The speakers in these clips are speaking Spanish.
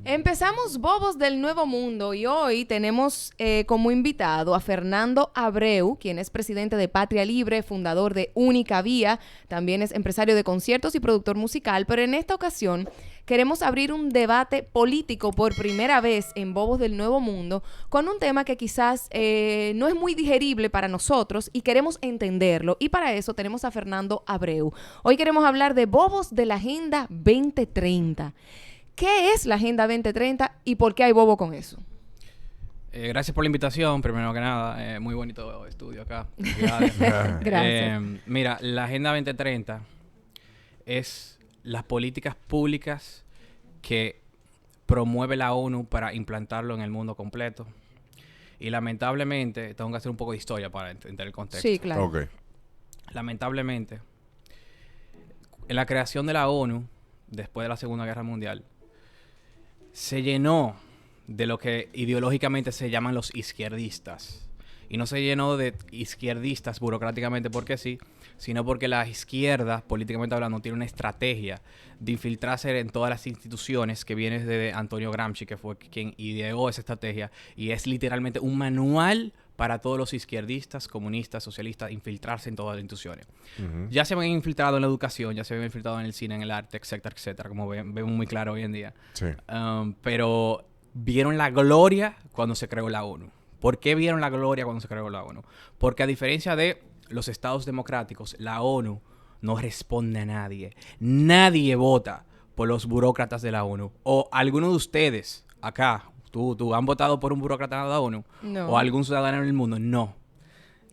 Empezamos Bobos del Nuevo Mundo y hoy tenemos como invitado a Fernando Abreu, quien es presidente de Patria Libre, fundador de Única Vía, también es empresario de conciertos y productor musical, pero en esta ocasión queremos abrir un debate político por primera vez en Bobos del Nuevo Mundo con un tema que quizás no es muy digerible para nosotros y queremos entenderlo. Y para eso tenemos a Fernando Abreu. Hoy queremos hablar de Bobos de la Agenda 2030. ¿Qué es la Agenda 2030 y por qué hay bobo con eso? Gracias por la invitación, primero que nada. Muy bonito estudio acá. Gracias. Mira, la Agenda 2030 es las políticas públicas que promueve la ONU para implantarlo en el mundo completo. Y lamentablemente, tengo que hacer un poco de historia para entender el contexto. Sí, claro. Okay. Lamentablemente, en la creación de la ONU, después de la Segunda Guerra Mundial, se llenó de lo que ideológicamente se llaman los izquierdistas. Y no se llenó de izquierdistas burocráticamente porque sí, sino porque la izquierda, políticamente hablando, tiene una estrategia de infiltrarse en todas las instituciones que viene de Antonio Gramsci, que fue quien ideó esa estrategia, y es literalmente un manual para todos los izquierdistas, comunistas, socialistas, infiltrarse en todas las instituciones. Ya se habían infiltrado en la educación, ya se habían infiltrado en el cine, en el arte, etcétera, etcétera, como vemos muy claro hoy en día. Sí. Pero vieron la gloria cuando se creó la ONU. ¿Por qué vieron la gloria cuando se creó la ONU? Porque a diferencia de los estados democráticos, la ONU no responde a nadie. Nadie vota por los burócratas de la ONU. O alguno de ustedes acá, ¿tú han votado por un burócrata de la ONU? No. ¿O algún ciudadano en el mundo? No.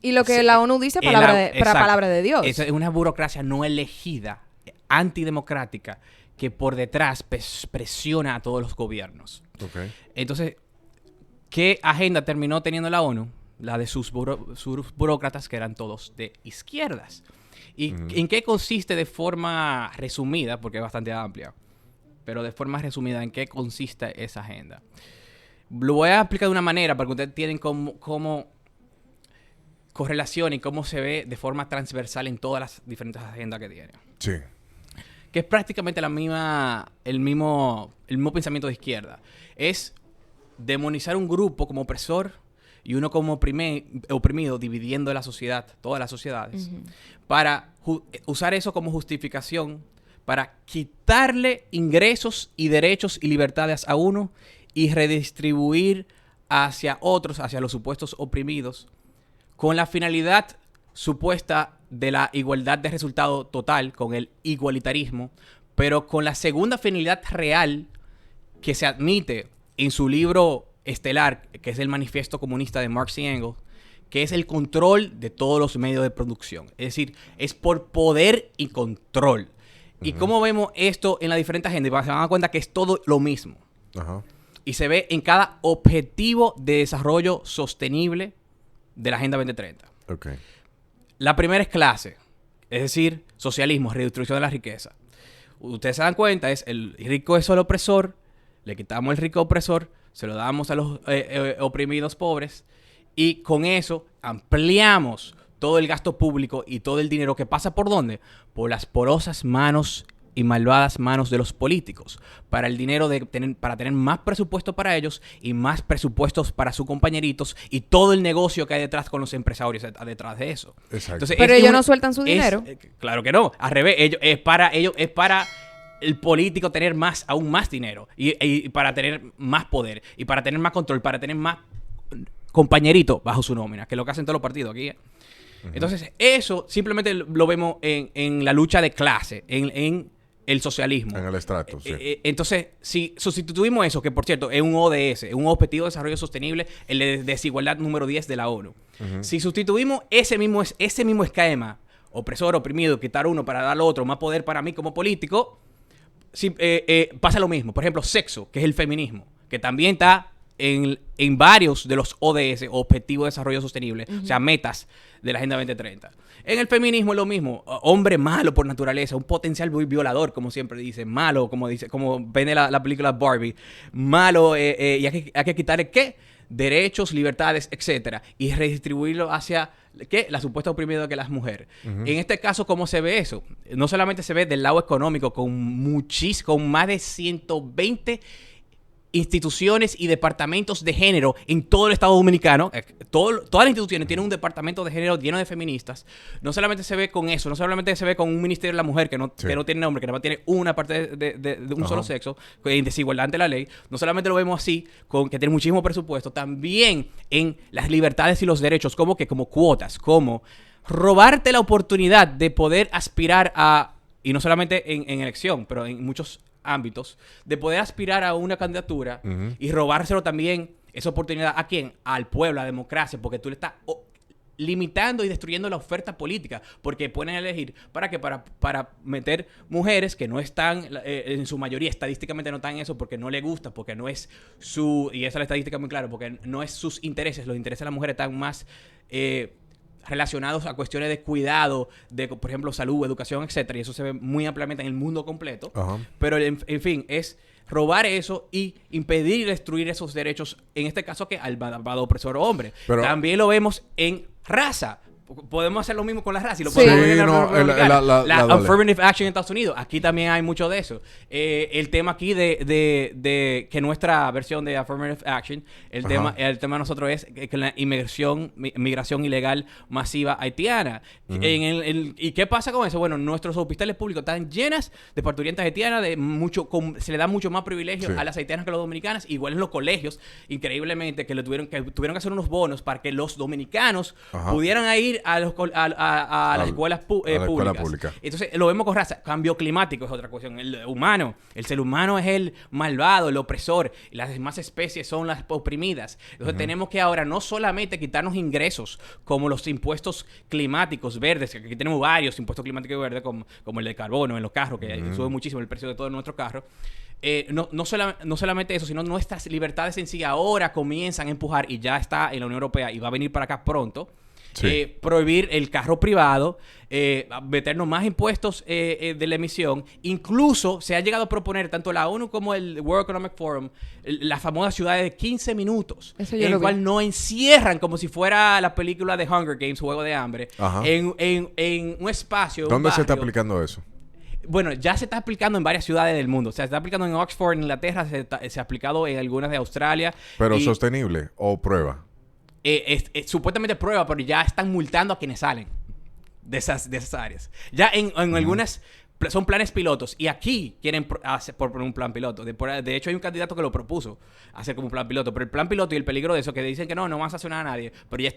Y lo que la ONU dice es palabra de Dios. Es una burocracia no elegida, antidemocrática, que por detrás presiona a todos los gobiernos. Okay. Entonces, ¿qué agenda terminó teniendo la ONU? La de sus burócratas, que eran todos de izquierdas. ¿Y en qué consiste de forma resumida? Porque es bastante amplia. Pero de forma resumida, ¿en qué consiste esa agenda? Lo voy a explicar de una manera para que ustedes tienen cómo correlación y cómo se ve de forma transversal en todas las diferentes agendas que tiene. Sí. Que es prácticamente el mismo pensamiento de izquierda. Es demonizar un grupo como opresor y uno como oprimido, dividiendo la sociedad, todas las sociedades, para usar eso como justificación para quitarle ingresos y derechos y libertades a uno y redistribuir hacia otros, hacia los supuestos oprimidos, con la finalidad supuesta de la igualdad de resultado total, con el igualitarismo, pero con la segunda finalidad real que se admite en su libro estelar, que es el Manifiesto Comunista de Marx y Engels, que es el control de todos los medios de producción. Es decir, es por poder y control. ¿Y cómo vemos esto en las diferentes agendas? Se van a dar cuenta que es todo lo mismo. Ajá. Y se ve en cada objetivo de desarrollo sostenible de la Agenda 2030. Okay. La primera es clase, es decir, socialismo, redistribución de la riqueza. Ustedes se dan cuenta, es el rico es el opresor, le quitamos el rico opresor, se lo damos a los oprimidos pobres y con eso ampliamos todo el gasto público y todo el dinero que pasa ¿por dónde? Por las porosas manos y malvadas manos de los políticos, para el dinero para tener más presupuesto para ellos y más presupuestos para sus compañeritos y todo el negocio que hay detrás con los empresarios detrás de eso. Exacto. Entonces, pero ellos no sueltan su dinero. Claro que no, al revés, es para el político tener aún más dinero y para tener más poder y para tener más control, para tener más compañeritos bajo su nómina, que es lo que hacen todos los partidos aquí. Entonces, eso simplemente lo vemos en la lucha de clase, en el socialismo. En el estrato, sí. Entonces, si sustituimos eso, que por cierto es un ODS, un Objetivo de Desarrollo Sostenible, el de desigualdad número 10 de la ONU. Si sustituimos ese mismo esquema, opresor, oprimido, quitar uno para dar al otro, más poder para mí como político, pasa lo mismo. Por ejemplo, sexo, que es el feminismo, que también está en varios de los ODS, Objetivos de Desarrollo Sostenible, o sea, metas de la Agenda 2030. En el feminismo es lo mismo. Hombre malo por naturaleza, un potencial muy violador, como siempre dicen. Malo, como ven en la película Barbie. Malo, y hay que quitarle, ¿qué? Derechos, libertades, etcétera. Y redistribuirlo hacia, ¿qué? La supuesta oprimida que las mujeres. En este caso, ¿cómo se ve eso? No solamente se ve del lado económico, con más de 120 instituciones y departamentos de género en todo el Estado Dominicano. Todas las instituciones tienen un departamento de género lleno de feministas. No solamente se ve con eso, no solamente se ve con un Ministerio de la Mujer que no tiene nombre, que nada más tiene una parte de un solo sexo, en desigualdad ante la ley. No solamente lo vemos así, con que tiene muchísimo presupuesto, también en las libertades y los derechos, como cuotas, como robarte la oportunidad de poder aspirar a, y no solamente en elección, pero en muchos ámbitos, de poder aspirar a una candidatura y robárselo también esa oportunidad. ¿A quién? Al pueblo, a la democracia, porque tú le estás limitando y destruyendo la oferta política, porque pueden elegir para meter mujeres que no están, en su mayoría estadísticamente no están en eso porque no les gusta, porque no es y esa es la estadística muy clara, porque no es sus intereses. Los intereses de las mujeres están más relacionados a cuestiones de cuidado, de, por ejemplo, salud, educación, etcétera, y eso se ve muy ampliamente en el mundo completo. Pero, en fin, es robar eso y impedir y destruir esos derechos, en este caso, que al malvado opresor hombre. Pero también lo vemos en raza. Podemos hacer lo mismo con la raza y lo podemos ver en la affirmative action en Estados Unidos. Aquí también hay mucho de eso. El tema aquí de que nuestra versión de affirmative action, el tema de nosotros es que la migración ilegal masiva haitiana. ¿Y qué pasa con eso? Bueno, nuestros hospitales públicos están llenas de parturientas haitianas, se le da mucho más privilegio a las haitianas que a los dominicanos. Igual en los colegios, increíblemente, que tuvieron que hacer unos bonos para que los dominicanos pudieran ir a las escuelas públicas. Entonces, lo vemos con raza. Cambio climático es otra cuestión. El ser humano es el malvado, el opresor. Y las demás especies son las oprimidas. Entonces, tenemos que ahora no solamente quitarnos ingresos como los impuestos climáticos verdes, que aquí tenemos varios impuestos climáticos verdes, como el de carbono en los carros, que sube muchísimo el precio de todos nuestros carros. No solamente eso, sino nuestras libertades en sí ahora comienzan a empujar, y ya está en la Unión Europea y va a venir para acá pronto. Prohibir el carro privado, meternos más impuestos de la emisión. Incluso se ha llegado a proponer tanto la ONU como el World Economic Forum la famosa ciudad de 15 minutos, en el cual no encierran como si fuera la película de Hunger Games, Juego de Hambre, en un espacio. ¿Dónde se está aplicando eso? Bueno, ya se está aplicando en varias ciudades del mundo. O sea, se está aplicando en Oxford, en Inglaterra, se ha aplicado en algunas de Australia. ¿Pero sostenible o prueba? Supuestamente prueba, pero ya están multando a quienes salen de esas áreas. Ya en algunas son planes pilotos, y aquí quieren hacer por un plan piloto. De hecho, hay un candidato que lo propuso hacer como un plan piloto, pero el plan piloto y el peligro de eso, que dicen que no van a sancionar a nadie, pero ya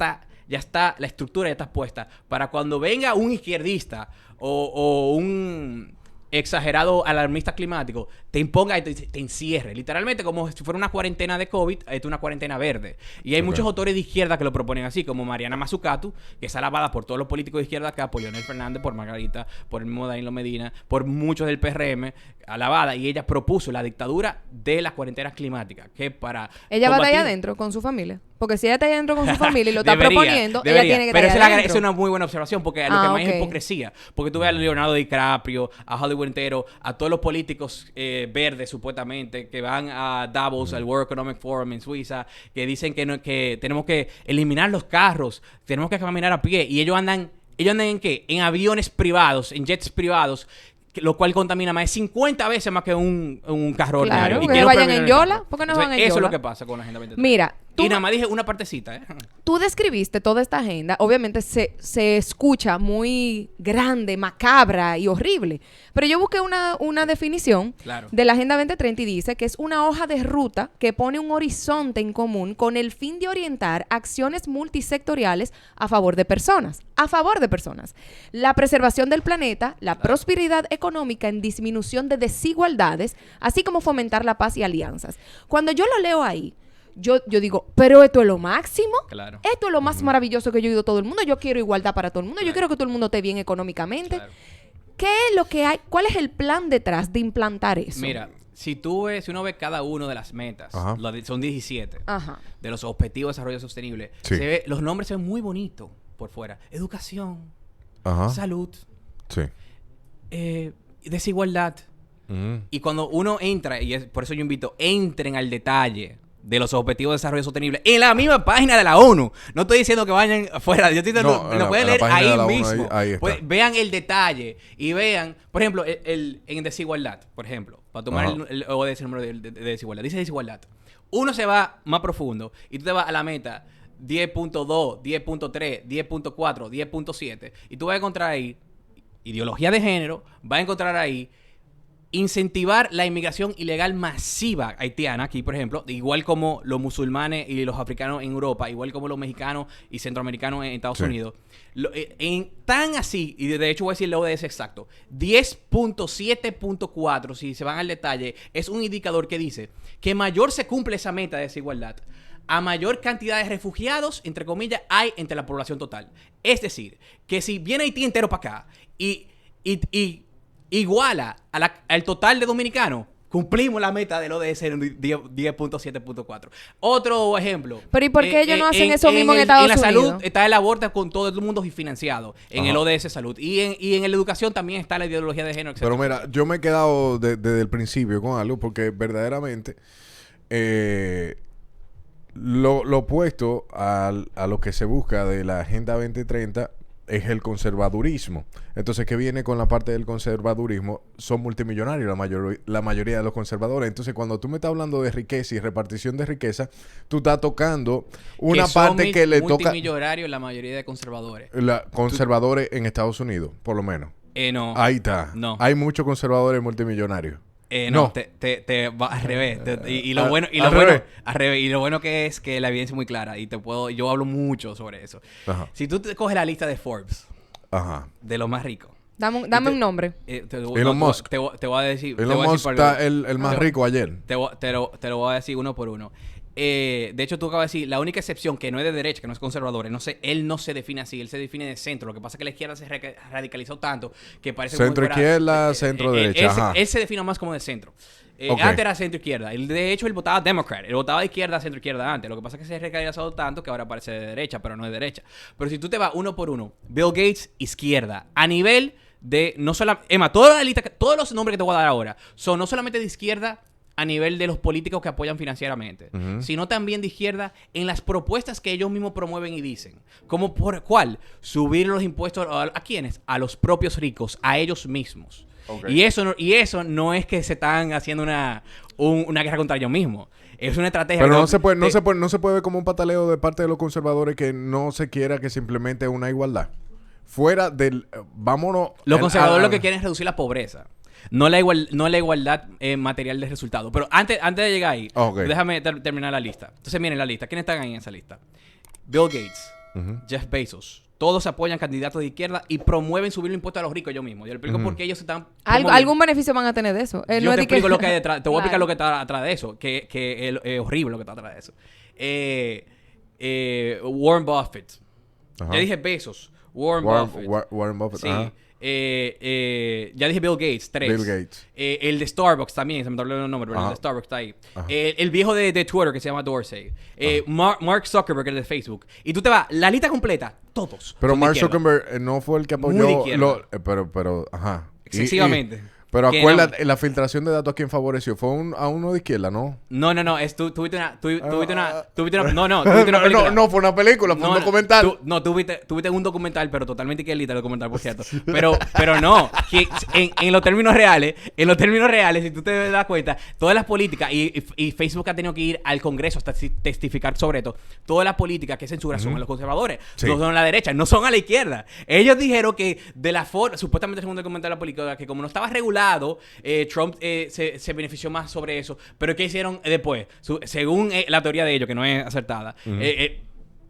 está la estructura ya está puesta para cuando venga un izquierdista o un exagerado alarmista climático, te imponga y te encierre. Literalmente, como si fuera una cuarentena de COVID, es una cuarentena verde. Y hay muchos autores de izquierda que lo proponen así, como Mariana Mazzucato, que es alabada por todos los políticos de izquierda acá, por Leonel Fernández, por Margarita, por el mismo Danilo Medina, por muchos del PRM, alabada. Y ella propuso la dictadura de las cuarentenas climáticas, que para ella va allá adentro con su familia. Porque si ella está allá adentro con su familia y lo está proponiendo, ella tiene que estar allá adentro. Es una muy buena observación, porque lo que más es hipocresía. Porque tú ves a Leonardo DiCaprio, a Hollywood entero, a todos los políticos verdes, supuestamente, que van a Davos, al World Economic Forum en Suiza, que dicen que tenemos que eliminar los carros, tenemos que caminar a pie. Y ellos andan ¿en qué? En aviones privados, en jets privados, lo cual contamina más de 50 veces más que un carro ordinario. Claro, que vayan en Yola. ¿Por qué no van en Yola? Eso es lo que pasa con la Agenda 2030. Mira, y nada más dije una partecita, Tú describiste toda esta agenda. Obviamente se escucha muy grande, macabra y horrible. Pero yo busqué una definición de la Agenda 2030 y dice que es una hoja de ruta que pone un horizonte en común con el fin de orientar acciones multisectoriales a favor de personas. A favor de personas. La preservación del planeta, la prosperidad económica en disminución de desigualdades, así como fomentar la paz y alianzas. Cuando yo lo leo ahí, yo digo, pero esto es lo máximo. Claro. Esto es lo más maravilloso que yo he oído todo el mundo. Yo quiero igualdad para todo el mundo. Yo quiero que todo el mundo esté bien económicamente. ¿Qué es lo que hay? ¿Cuál es el plan detrás de implantar eso? Mira, si uno ve cada uno de las metas, son 17, de los objetivos de desarrollo sostenible, los nombres se ven muy bonitos por fuera. Educación, salud, desigualdad. Y cuando uno entra, por eso yo invito, entren al detalle de los Objetivos de Desarrollo Sostenible en la misma página de la ONU. No estoy diciendo que vayan afuera. Yo estoy diciendo, lo pueden leer ahí mismo. Ahí está. Pues, vean el detalle y vean, por ejemplo, en desigualdad, por ejemplo, para tomar el ODS, el número de desigualdad. Dice desigualdad. Uno se va más profundo y tú te vas a la meta 10.2, 10.3, 10.4, 10.7 y tú vas a encontrar ahí ideología de género, vas a encontrar ahí incentivar la inmigración ilegal masiva haitiana, aquí por ejemplo, igual como los musulmanes y los africanos en Europa, igual como los mexicanos y centroamericanos en Estados Unidos. Tan así, y de hecho voy a decir el ODS exacto, 10.7.4, si se van al detalle, es un indicador que dice que mayor se cumple esa meta de desigualdad, a mayor cantidad de refugiados, entre comillas, hay entre la población total. Es decir, que si viene Haití entero para acá y iguala al total de dominicanos, cumplimos la meta del ODS en 10.7.4. Otro ejemplo. Pero ¿y por qué ellos no hacen eso mismo en Estados Unidos? En la salud está el aborto con todo el mundo financiado en el ODS Salud. Y en la educación también está la ideología de género, etc. Pero mira, yo me he quedado desde el principio con algo porque verdaderamente lo opuesto a lo que se busca de la Agenda 2030 es el conservadurismo. Entonces, ¿qué viene con la parte del conservadurismo? Son multimillonarios la mayoría de los conservadores. Entonces, cuando tú me estás hablando de riqueza y repartición de riqueza, tú estás tocando una parte que le toca... Multimillonarios la mayoría de conservadores. Conservadores en Estados Unidos, por lo menos. No. Ahí está. No. Hay muchos conservadores multimillonarios. No, te va al revés. Lo bueno que es que la evidencia es muy clara y yo hablo mucho sobre eso. Ajá. Si tú te coges la lista de Forbes, de los más ricos. Dame un nombre. Elon Musk. Te voy a decir. Elon Musk está el más rico ayer. Te lo voy a decir uno por uno. De hecho, tú acabas de decir, la única excepción que no es de derecha, que no es conservador, él no se define así, él se define de centro. Lo que pasa es que la izquierda se radicalizó tanto que parece centro-izquierda, centro-derecha. Él se define más como de centro. Antes era centro-izquierda. De hecho, él votaba Democrat. Él votaba de izquierda a centro-izquierda antes. Lo que pasa es que se ha radicalizado tanto que ahora parece de derecha, pero no es de derecha. Pero si tú te vas uno por uno, Bill Gates, izquierda. A nivel de, no solamente, Emma, toda la lista, todos los nombres que te voy a dar ahora son no solamente de izquierda a nivel de los políticos que apoyan financieramente, sino también de izquierda en las propuestas que ellos mismos promueven y dicen. ¿Como por cuál? Subir los impuestos ¿a quiénes? A los propios ricos, a ellos mismos. Okay. Y eso no es que se están haciendo una guerra contra ellos mismos. Es una estrategia. Pero no se puede ver como un pataleo de parte de los conservadores que no se quiera que se implemente una igualdad. Fuera del... vámonos... Los conservadores lo que quieren es reducir la pobreza. No la igualdad material de resultado. Pero antes de llegar ahí, déjame terminar la lista. Entonces, miren la lista. ¿Quiénes están ahí en esa lista? Bill Gates, Jeff Bezos. Todos apoyan candidatos de izquierda y promueven subir el impuesto a los ricos ellos mismos. Yo le explico por qué ellos están... ¿Algún beneficio van a tener de eso? Yo te explico lo que hay detrás. Te voy a explicar lo que está atrás de eso. Que es horrible lo que está atrás de eso. Warren Buffett. Ya dije Bezos. Warren Buffett. Sí. Ya dije Bill Gates, 3. Bill Gates. El de Starbucks también, se me olvidó el nombre, pero el de Starbucks está ahí. El viejo de Twitter que se llama Dorsey. Mark Zuckerberg, el de Facebook. Y tú te vas, la lista completa, todos. Pero Mark Zuckerberg no fue el que apoyó... pero, excesivamente. Pero acuérdate, la filtración de datos a quién favoreció. Fue a uno de izquierda, ¿no? No. Tuviste una película. No, fue una película, fue un documental. Tuviste un documental, pero totalmente izquierdita el documental, por cierto. Pero no. En los términos reales, si tú te das cuenta, todas las políticas, y Facebook ha tenido que ir al Congreso hasta testificar sobre esto, todas las políticas que censuran son a los conservadores, no son a la derecha, no son a la izquierda. Ellos dijeron que de la forma, supuestamente según el comentario de la política, que como no estaba regulado, Trump se benefició más sobre eso. Pero ¿qué hicieron después? Según la teoría de ellos, que no es acertada,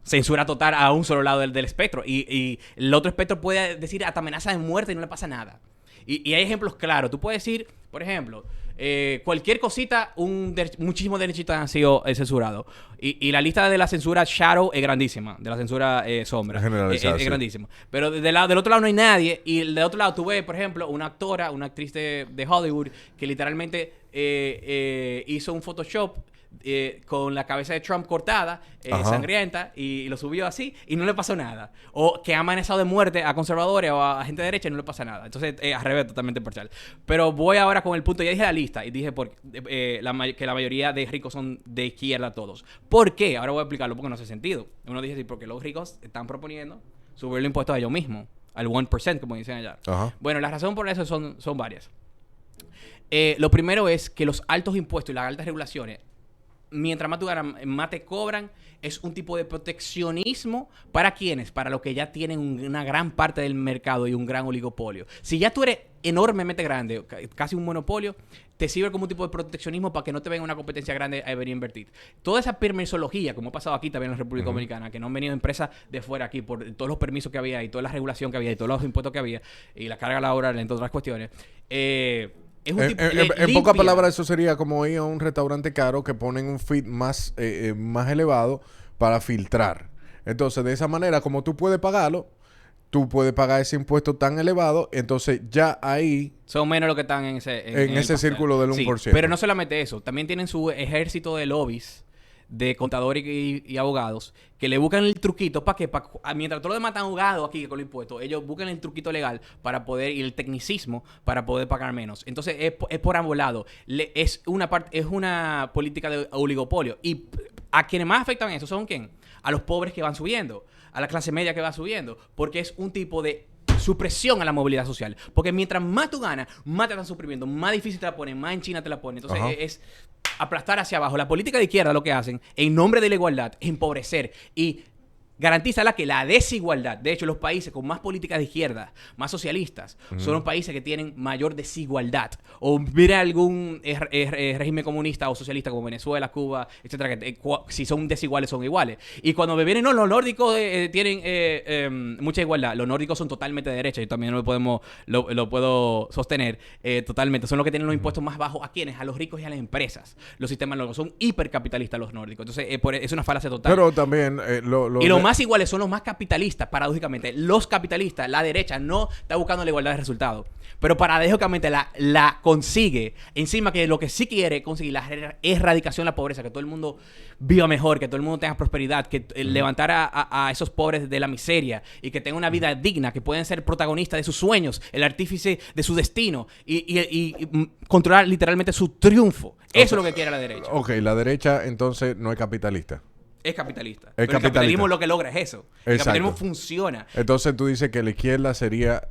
censura total a un solo lado del espectro. Y el otro espectro puede decir hasta amenaza de muerte y no le pasa nada. Y hay ejemplos claros. Tú puedes decir, por ejemplo, cualquier cosita, muchísimos derechistas han sido censurados. Y la lista de la censura shadow es grandísima. De la censura sombra. Es grandísimo. Pero del otro lado no hay nadie. Y del otro lado tú ves, por ejemplo, una actriz de Hollywood que literalmente hizo un Photoshop con la cabeza de Trump cortada, Ajá. sangrienta, y lo subió así, y no le pasó nada. O que ha amenazado de muerte a conservadores o a gente de derecha y no le pasa nada. Entonces, al revés, totalmente parcial. Pero voy ahora con el punto. Ya dije la lista y dije que la mayoría de ricos son de izquierda todos. ¿Por qué? Ahora voy a explicarlo porque no hace sentido. Uno dice, sí, porque los ricos están proponiendo subir el impuesto a ellos mismos, al 1%, como dicen allá. Ajá. Bueno, la razón por eso son varias. Lo primero es que los altos impuestos y las altas regulaciones, mientras más tú ganas, más te cobran. Es un tipo de proteccionismo para quienes, para los que ya tienen una gran parte del mercado y un gran oligopolio. Si ya tú eres enormemente grande, casi un monopolio, te sirve como un tipo de proteccionismo para que no te venga una competencia grande a venir a invertir. Toda esa permisología, como ha pasado aquí también en la República Dominicana, que no han venido empresas de fuera aquí por todos los permisos que había y toda la regulación que había y todos los impuestos que había y la carga laboral, entre otras cuestiones, es un tipo, en pocas palabras, eso sería como ir a un restaurante caro que ponen un feed más elevado para filtrar. Entonces, de esa manera, como tú puedes pagarlo, tú puedes pagar ese impuesto tan elevado, entonces ya ahí... Son menos los que están en ese... En ese círculo del 1%. Sí, pero no solamente eso. También tienen su ejército de lobbies de contadores y abogados que le buscan el truquito para que mientras todos los demás están ahogados aquí con los impuestos, ellos buscan el truquito legal para poder y el tecnicismo para poder pagar menos. Entonces es por ambos lados. Es una política de oligopolio y a quienes más afectan eso son ¿quién? A los pobres que van subiendo, a la clase media que va subiendo, porque es un tipo de supresión a la movilidad social. Porque mientras más tú ganas, más te están suprimiendo, más difícil te la ponen, más en China te la ponen. Entonces es aplastar hacia abajo. La política de izquierda lo que hacen, en nombre de la igualdad, es empobrecer y garantiza la desigualdad. De hecho, los países con más políticas de izquierda, más socialistas, son los países que tienen mayor desigualdad. O mira algún régimen comunista o socialista como Venezuela, Cuba, etcétera, que si son desiguales son iguales. Y cuando me vienen, no, los nórdicos tienen mucha igualdad. Los nórdicos son totalmente de derecha. Yo también lo puedo sostener totalmente. Son los que tienen los impuestos más bajos. ¿A quiénes? A los ricos y a las empresas. Los sistemas nórdicos son hipercapitalistas los nórdicos. Entonces, es una falacia total. Pero también y los más iguales son los más capitalistas, paradójicamente. Los capitalistas, la derecha, no está buscando la igualdad de resultados. Pero paradójicamente la consigue. Encima que lo que sí quiere conseguir la erradicación de la pobreza, que todo el mundo viva mejor, que todo el mundo tenga prosperidad, que levantar a esos pobres de la miseria y que tengan una vida digna, que pueden ser protagonistas de sus sueños, el artífice de su destino y controlar literalmente su triunfo. Eso es lo que quiere la derecha. Ok, la derecha entonces no es capitalista. Es capitalista. Es Pero capitalista. el capitalismo lo que logra es eso. El Exacto. capitalismo funciona. Entonces tú dices que la izquierda sería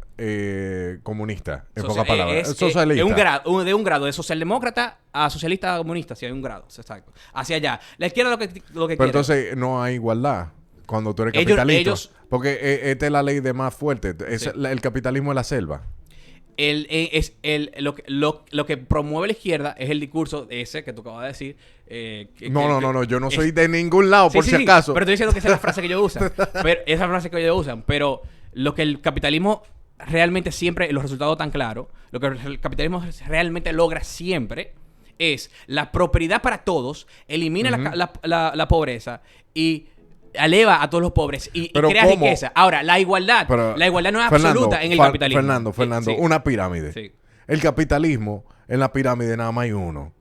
comunista, en pocas palabras. Es Socialista. de un grado de socialdemócrata a socialista comunista, si hay un grado, exacto. Hacia allá. La izquierda lo que Pero quiere. entonces no hay igualdad cuando tú eres capitalista. Porque esta es la ley de más fuerte. El capitalismo es la selva. Lo que promueve la izquierda es el discurso ese que tú acabas de decir. No. Yo no soy de ningún lado, por si acaso. Pero estoy diciendo que esa es la frase que ellos usan. Esa frase que ellos usan. Pero lo que el capitalismo realmente siempre, los resultados tan claros, lo que el capitalismo realmente logra siempre es la prosperidad para todos, elimina la pobreza y eleva a todos los pobres y crea riqueza. Ahora, la igualdad no es absoluta en el capitalismo. Fernando, Sí. una pirámide. Sí. El capitalismo, en la pirámide nada más hay uno.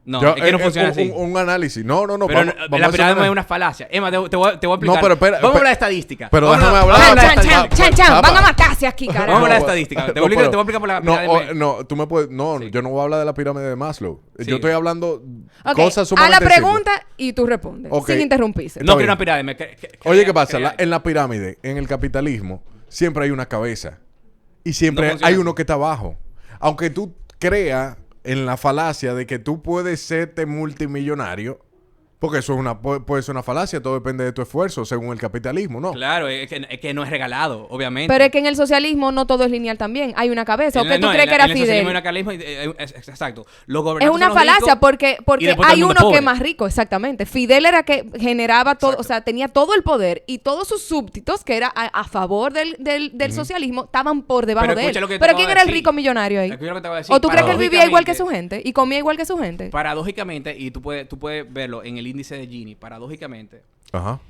No, es que no funciona así. Un análisis. No. Pero vamos la a pirámide hacer es una falacia. Emma, te voy a explicar. No, pero espera, Vamos a hablar de estadística. Pero Vamos déjame a hablar. Chan. Van a matarse aquí, carajo. Vamos a hablar de estadística. Te voy a explicar por la pirámide. Tú me puedes... No, Sí. yo no voy a hablar de la pirámide de Maslow. Sí. Yo estoy hablando Ok, cosas a sumamente la pregunta y tú respondes. Ok. Sin interrumpirse. No Está quiero bien. una pirámide. Oye, ¿qué pasa? En la pirámide, en el capitalismo, siempre hay una cabeza. Y siempre No funciona hay así. uno que está abajo. Aunque tú creas en la falacia de que tú puedes serte multimillonario, porque eso puede ser una falacia, todo depende de tu esfuerzo, según el capitalismo, ¿no? Claro, es que no es regalado, obviamente. Pero es que en el socialismo no todo es lineal también. Hay una cabeza. ¿O qué tú No, crees que era en el socialismo Fidel? hay una capitalismo, exacto. Los Es gobernantes una son los falacia ricos porque y después todo hay el mundo uno que pobre. es más rico, exactamente. Fidel era que generaba todo, Exacto. o sea, tenía todo el poder y todos sus súbditos, que era a favor del socialismo, estaban por debajo Pero de él. escucha lo que te ¿Pero acabo quién de era el decir. rico millonario ahí? Escucha lo que te voy a decir. ¿O tú crees que él vivía igual que su Paradójicamente- gente y comía igual que su gente? Paradójicamente, y tú puedes verlo en el índice de Gini, paradójicamente, Ajá.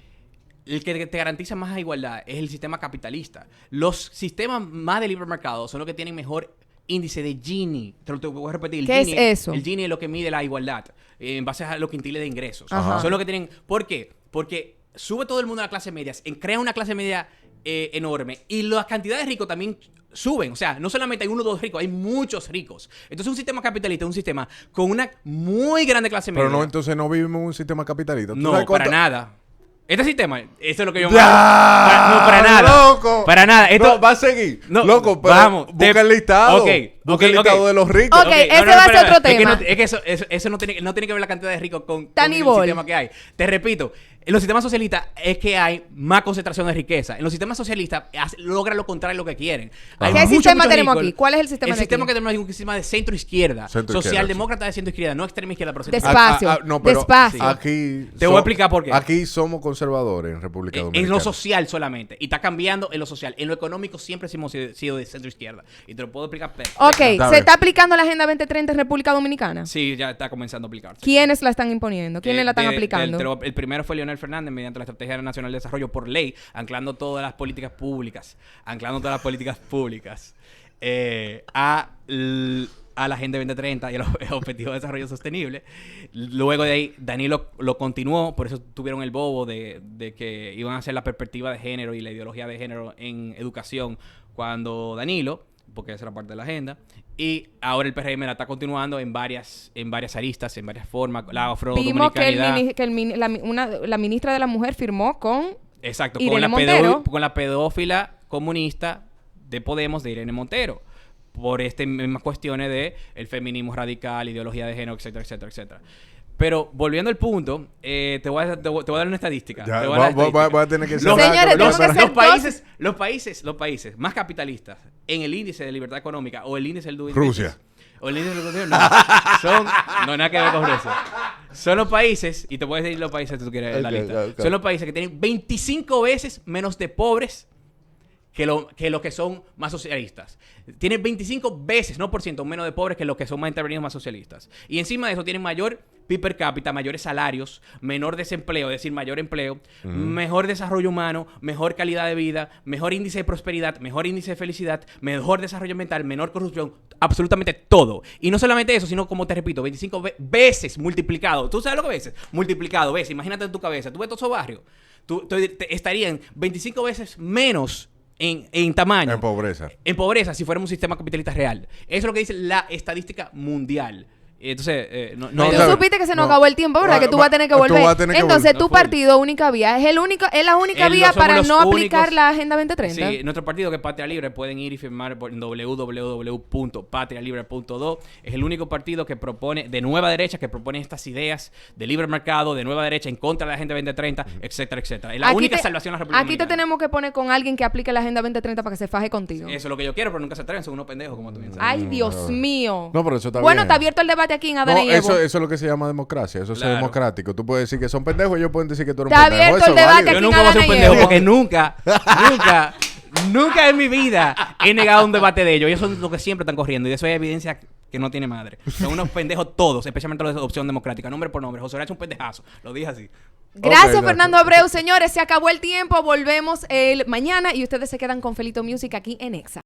el que te garantiza más igualdad es el sistema capitalista. Los sistemas más de libre mercado son los que tienen mejor índice de Gini. Te voy a repetir. ¿Qué es Gini, eso? El Gini es lo que mide la igualdad en base a los quintiles de ingresos. Ajá. Son lo que tienen... ¿Por qué? Porque sube todo el mundo a la clase media, crea una clase media enorme y las cantidades de ricos también suben. O sea, no solamente hay uno o dos ricos, hay muchos ricos. Entonces, un sistema capitalista es un sistema con una muy grande clase media. Pero no, entonces no vivimos en un sistema capitalista. ¿Tú No, sabes para cuánto- nada. Este sistema, eso es lo que yo... ¡Ya! No, para nada. ¡Loco! Para nada. Esto... No, va a seguir. No, Loco, pero vamos, busca el listado. Ok, Busca el ok, listado ok. de los ricos. Ok, ese va a ser otro tema. Es que eso no tiene que ver la cantidad de ricos con Tani el Ball. sistema que hay. Te repito, en los sistemas socialistas es que hay más concentración de riqueza. En los sistemas socialistas logra lo contrario de lo que quieren. Hay ¿Qué muchos, sistema muchos tenemos ricos. aquí? ¿Cuál es el sistema El de sistema aquí? que tenemos es un sistema de centro-izquierda. Centro-izquierda, Socialdemócrata de centro-izquierda, no extrema izquierda, pero centro Despacio. No, pero despacio. Aquí Te voy a explicar por qué. Aquí somos conservadores en República Dominicana. En lo social solamente. Y está cambiando en lo social. En lo económico siempre hemos sido de centro-izquierda. Y te lo puedo explicar perfecto. Ok, Está ¿se bien. está aplicando la Agenda 2030 en República Dominicana? Sí, ya está comenzando a aplicarse. ¿Quiénes la están imponiendo? ¿Quiénes la están aplicando? El primero fue Leonel Fernández mediante la Estrategia Nacional de Desarrollo por ley, anclando todas las políticas públicas. A la Agenda 2030 y a los Objetivos de Desarrollo Sostenible. Luego de ahí, Danilo lo continuó, por eso tuvieron el bobo de que iban a hacer la perspectiva de género y la ideología de género en educación cuando Danilo, porque esa era parte de la agenda, y ahora el PRM la está continuando en varias aristas, en varias formas, la Vimos que, afrodominicanidad. la ministra de la Mujer firmó con... Exacto, Irene Montero. con la pedófila comunista de Podemos, de Irene Montero, por estas mismas cuestiones de el feminismo radical, ideología de género, etcétera, etcétera, etcétera. Pero volviendo al punto, te voy a dar una estadística. Ya, Te voy a dar una estadística. va a tener que Los- cerrar Señores, con lo tengo que hacer los países más capitalistas en el índice de libertad económica o el índice del doing Rusia. business, o el índice del gobierno, no nada que ver con Rusia. Son los países, y te puedes decir los países si tú quieres la Ok, lista. ok. Son los países que tienen 25 veces menos de pobres que los que son más socialistas. Tienen 25 veces, no por ciento, menos de pobres que los que son más intervenidos, más socialistas. Y encima de eso tienen mayor PIB per cápita, mayores salarios, menor desempleo, es decir, mayor empleo, mejor desarrollo humano, mejor calidad de vida, mejor índice de prosperidad, mejor índice de felicidad, mejor desarrollo mental, menor corrupción, absolutamente todo. Y no solamente eso, sino, como te repito, 25 veces multiplicado. ¿Tú sabes lo que veces? Multiplicado veces. Imagínate en tu cabeza. Tú ves todos esos barrios. Estarían 25 veces menos en tamaño. En pobreza. En pobreza, si fuéramos un sistema capitalista real. Eso es lo que dice la estadística mundial. Entonces, No, Tú claro. supiste que se nos No. acabó el tiempo, ¿verdad? Que tú vas a tener que volver. vas a tener que Entonces, volver. tu No, full. partido, Única Vía, es la única vía somos para los no aplicar únicos- la Agenda 2030. Sí, nuestro partido, que es Patria Libre, pueden ir y firmar en www.patrialibre.do. Es el único partido que propone, de nueva derecha, que propone estas ideas de libre mercado, de nueva derecha, en contra de la Agenda 2030, etcétera, etcétera. Es la única salvación de la República Aquí te Dominicana. tenemos que poner con alguien que aplique la Agenda 2030 para que se faje contigo. Eso es lo que yo quiero, pero nunca se atreven, son unos pendejos, como tú bien sabes. Ay, Dios mío. No, pero eso está Bueno, bien. está abierto el debate aquí en No, Adana y Evo. eso es lo que se llama democracia. Eso Claro. es democrático. Tú puedes decir que son pendejos y ellos pueden decir que tú eres un Está pendejo. abierto Eso el es debate válido. aquí. Yo nunca voy a ser un Adana y pendejo Evo. porque nunca en mi vida he negado un debate de ellos. Ellos son los que siempre están corriendo y de eso hay evidencia que no tiene madre. Son unos pendejos todos, especialmente los de Opción Democrática, nombre por nombre. José Horacio es un pendejazo, lo dije así. Gracias, Ok, Fernando Abreu. Señores, se acabó el tiempo. Volvemos el mañana y ustedes se quedan con Felito Music aquí en Exa.